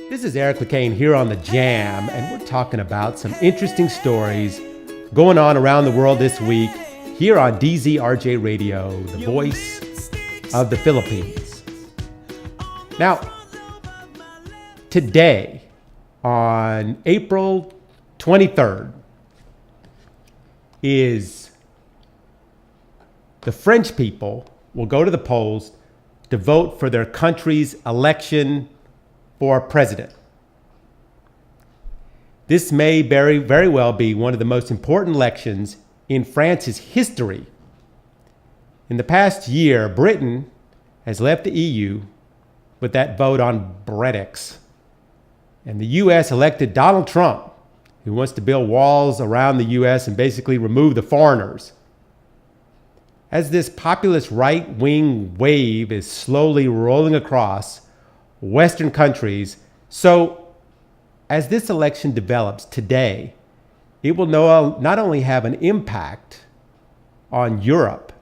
This is Eric LeCain here on The Jam, and we're talking about some interesting stories going on around the world this week here on DZRJ Radio, the voice of the Philippines. Now, today, on April 23rd, is the French people will go to the polls to vote for their country's election for president. This may very well be one of the most important elections in France's history. In the past year, Britain has left the EU with that vote on Brexit. And the US elected Donald Trump, who wants to build walls around the US and basically remove the foreigners. As this populist right-wing wave is slowly rolling across Western countries, so as this election develops today, it will not only have an impact on Europe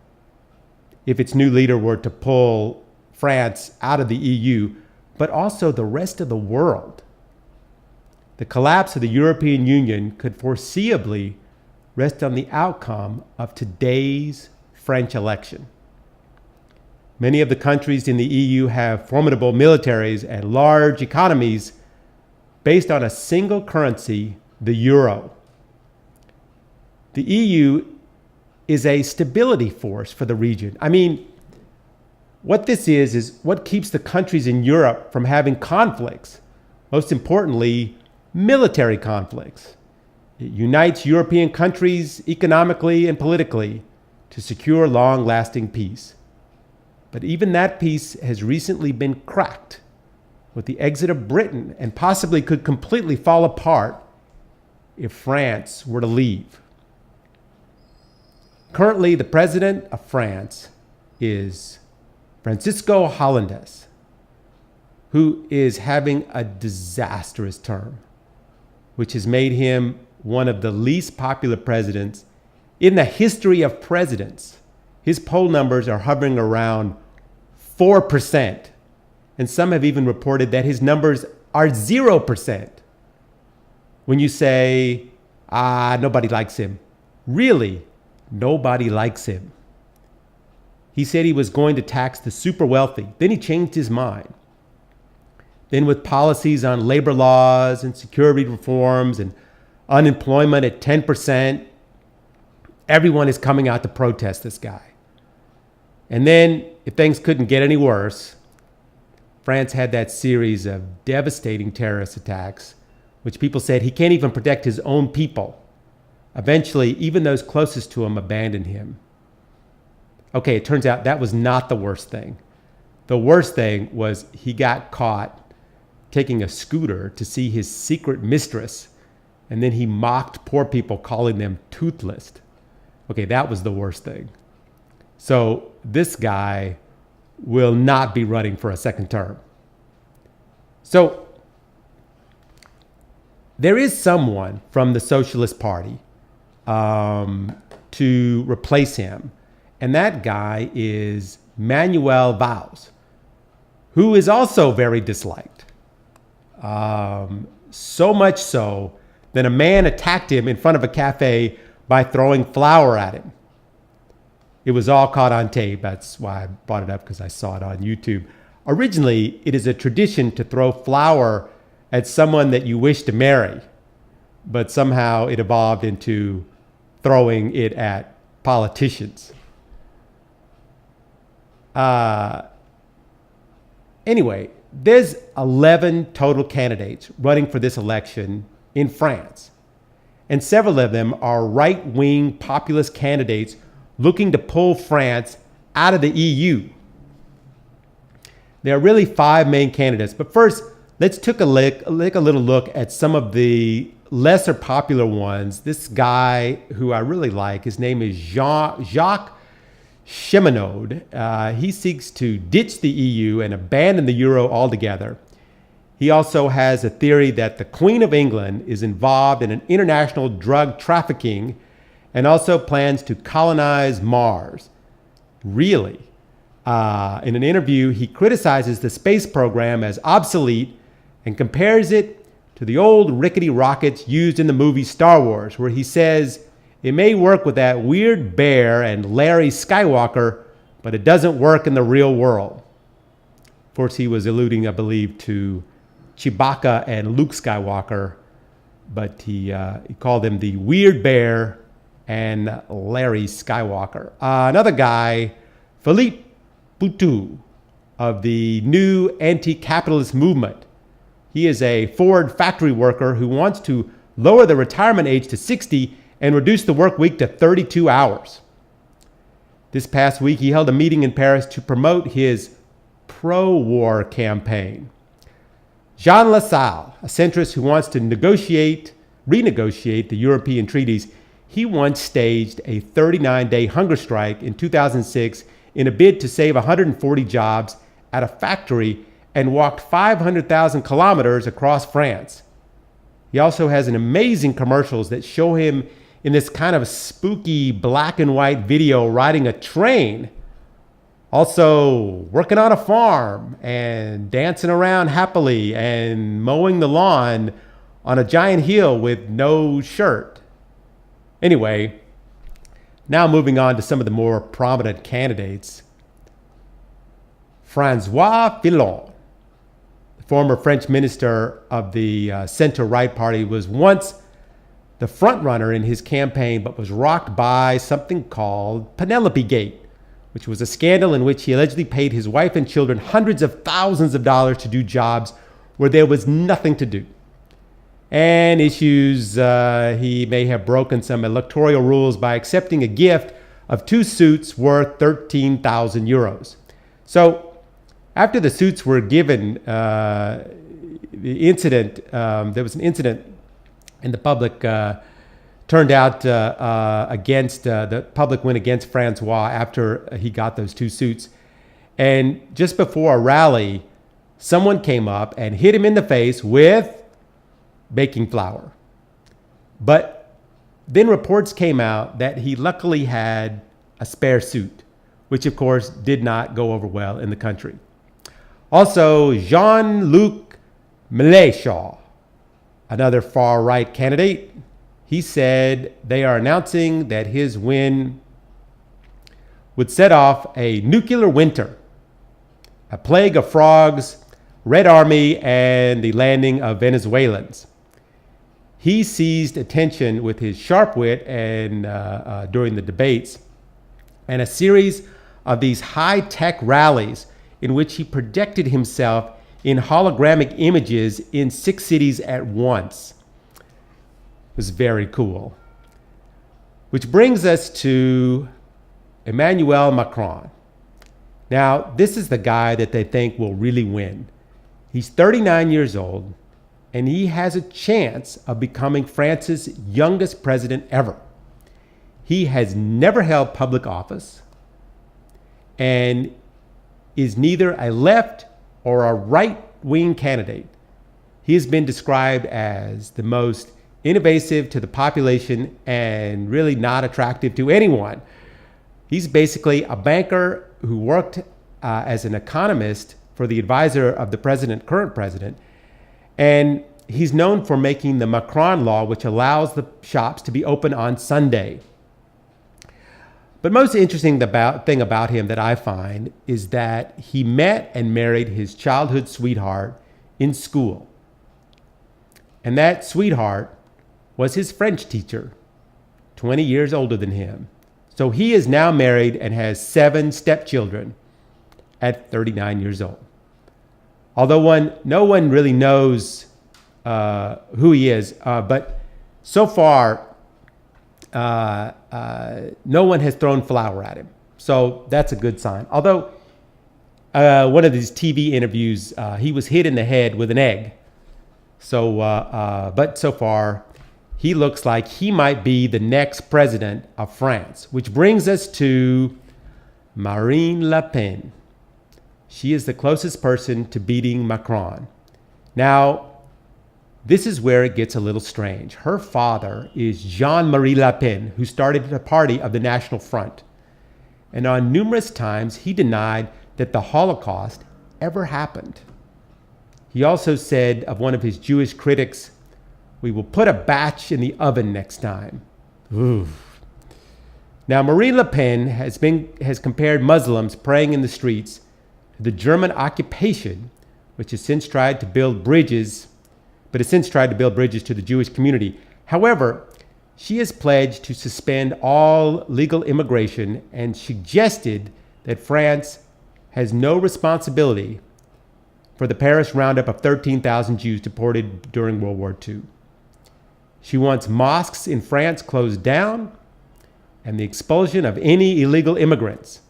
if its new leader were to pull France out of the EU, but also the rest of the world. The collapse of the European Union could foreseeably rest on the outcome of today's French election. Many of the countries in the EU have formidable militaries and large economies based on a single currency, the euro. The EU is a stability force for the region. I mean, what this is what keeps the countries in Europe from having conflicts, most importantly, military conflicts. It unites European countries economically and politically to secure long-lasting peace. But even that peace has recently been cracked with the exit of Britain and possibly could completely fall apart if France were to leave. Currently, the president of France is Francisco Hollande, who is having a disastrous term, which has made him one of the least popular presidents in the history of presidents. His poll numbers are hovering around 4%, and some have even reported that his numbers are 0%. When you say, nobody likes him, really, nobody likes him. He said he was going to tax the super wealthy. Then he changed his mind. Then with policies on labor laws and security reforms and unemployment at 10%, everyone is coming out to protest this guy. And then, if things couldn't get any worse, France had that series of devastating terrorist attacks, which people said he can't even protect his own people. Eventually, even those closest to him abandoned him. Okay, it turns out that was not the worst thing. The worst thing was he got caught taking a scooter to see his secret mistress, and then he mocked poor people, calling them toothless. Okay, that was the worst thing. So this guy will not be running for a second term. So there is someone from the Socialist Party to replace him. And that guy is Manuel Valls, who is also very disliked. So much so that a man attacked him in front of a cafe by throwing flour at him. It was all caught on tape. That's why I brought it up, because I saw it on YouTube. Originally, it is a tradition to throw flour at someone that you wish to marry, but somehow it evolved into throwing it at politicians. Anyway, there's 11 total candidates running for this election in France, and several of them are right-wing populist candidates looking to pull France out of the EU. There are really 5 main candidates, but first, let's take a little look at some of the lesser popular ones. This guy who I really like, his name is Jacques Cheminaud. He seeks to ditch the EU and abandon the euro altogether. He also has a theory that the Queen of England is involved in an international drug trafficking and also plans to colonize Mars. Really? In an interview, he criticizes the space program as obsolete and compares it to the old rickety rockets used in the movie Star Wars, where he says it may work with that weird bear and Larry Skywalker, but it doesn't work in the real world. Of course, he was alluding, I believe, to Chewbacca and Luke Skywalker, but he called them the Weird Bear and Larry Skywalker. Another guy, Philippe Poutou of the new anti-capitalist movement. He is a Ford factory worker who wants to lower the retirement age to 60 and reduce the work week to 32 hours. This past week, he held a meeting in Paris to promote his pro-war campaign. Jean Lassalle, a centrist who wants to renegotiate the European treaties, he once staged a 39-day hunger strike in 2006 in a bid to save 140 jobs at a factory and walked 500,000 kilometers across France. He also has an amazing commercials that show him in this kind of spooky black and white video riding a train, also working on a farm and dancing around happily and mowing the lawn on a giant hill with no shirt. Anyway, now moving on to some of the more prominent candidates. François Fillon, the former French minister of the center-right party, was once the frontrunner in his campaign, but was rocked by something called Penelope Gate, which was a scandal in which he allegedly paid his wife and children hundreds of thousands of dollars to do jobs where there was nothing to do. And issues, he may have broken some electoral rules by accepting a gift of 2 suits worth 13,000 euros. So after the suits were given, there was an incident in the public turned out against, the public went against Francois after he got those 2 suits. And just before a rally, someone came up and hit him in the face with baking flour. But then reports came out that he luckily had a spare suit, which of course did not go over well in the country. Also, Jean-Luc Mélenchon, another far-right candidate, he said they are announcing that his win would set off a nuclear winter, a plague of frogs, Red Army, and the landing of Venezuelans. He seized attention with his sharp wit and during the debates and a series of these high-tech rallies in which he projected himself in hologramic images in 6 cities at once. It was very cool. Which brings us to Emmanuel Macron. Now, this is the guy that they think will really win. He's 39 years old, and he has a chance of becoming France's youngest president ever. He has never held public office and is neither a left or a right-wing candidate. He has been described as the most invasive to the population and really not attractive to anyone. He's basically a banker who worked as an economist for the advisor of the current president. And he's known for making the Macron law, which allows the shops to be open on Sunday. But most interesting thing about him that I find is that he met and married his childhood sweetheart in school. And that sweetheart was his French teacher, 20 years older than him. So he is now married and has 7 stepchildren at 39 years old. Although no one really knows who he is, but so far, no one has thrown flour at him. So that's a good sign. Although one of these TV interviews, he was hit in the head with an egg. So, but so far, he looks like he might be the next president of France, which brings us to Marine Le Pen. She is the closest person to beating Macron. Now, this is where it gets a little strange. Her father is Jean-Marie Le Pen, who started the party of the National Front. And on numerous times, he denied that the Holocaust ever happened. He also said of one of his Jewish critics, "We will put a batch in the oven next time." Ooh. Now, Marine Le Pen has compared Muslims praying in the streets to the German occupation, which has since tried to build bridges to the Jewish community. However, she has pledged to suspend all legal immigration and suggested that France has no responsibility for the Paris roundup of 13,000 Jews deported during World War II. She wants mosques in France closed down and the expulsion of any illegal immigrants.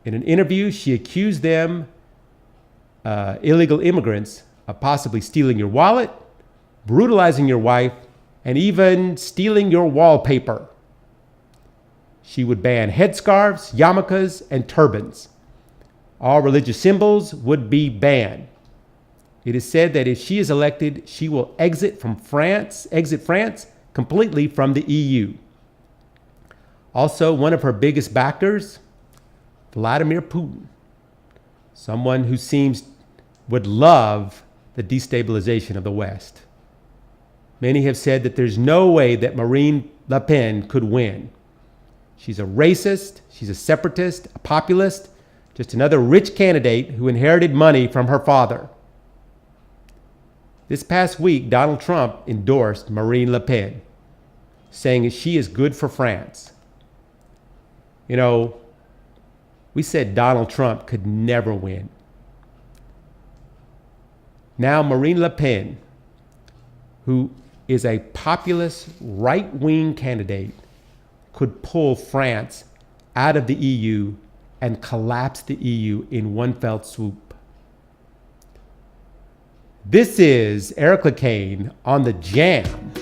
In an interview, she accused illegal immigrants, of possibly stealing your wallet, brutalizing your wife, and even stealing your wallpaper. She would ban headscarves, yarmulkes, and turbans. All religious symbols would be banned. It is said that if she is elected, she will exit France completely from the EU. Also, one of her biggest backers, Vladimir Putin, someone who would love the destabilization of the West. Many have said that there's no way that Marine Le Pen could win. She's a racist, she's a separatist, a populist, just another rich candidate who inherited money from her father. This past week, Donald Trump endorsed Marine Le Pen, saying that she is good for France. You know, we said Donald Trump could never win. Now Marine Le Pen, who is a populist right-wing candidate, could pull France out of the EU and collapse the EU in one fell swoop. This is Eric LeCain on The Jam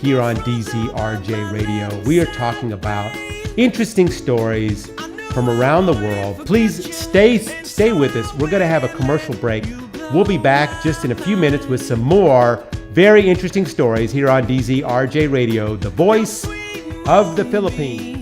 here on DZRJ Radio. We are talking about interesting stories from around the world. Please stay with us. We're going to have a commercial break. We'll be back just in a few minutes with some more very interesting stories here on DZRJ Radio, the voice of the Philippines.